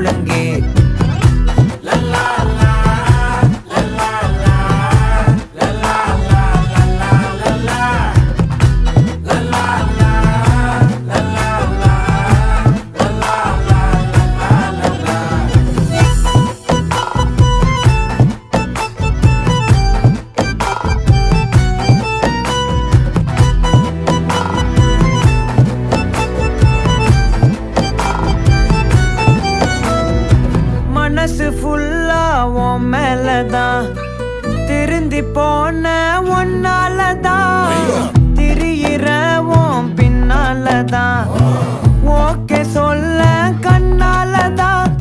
முழங்கே. மனசு ஃபுல்லா உன் மேலதான், திருந்தி போன ஒன்னாலதான், திரியிற உன் பின்னாலதான், ஓகே சொல்ல கண்ணாலதான்,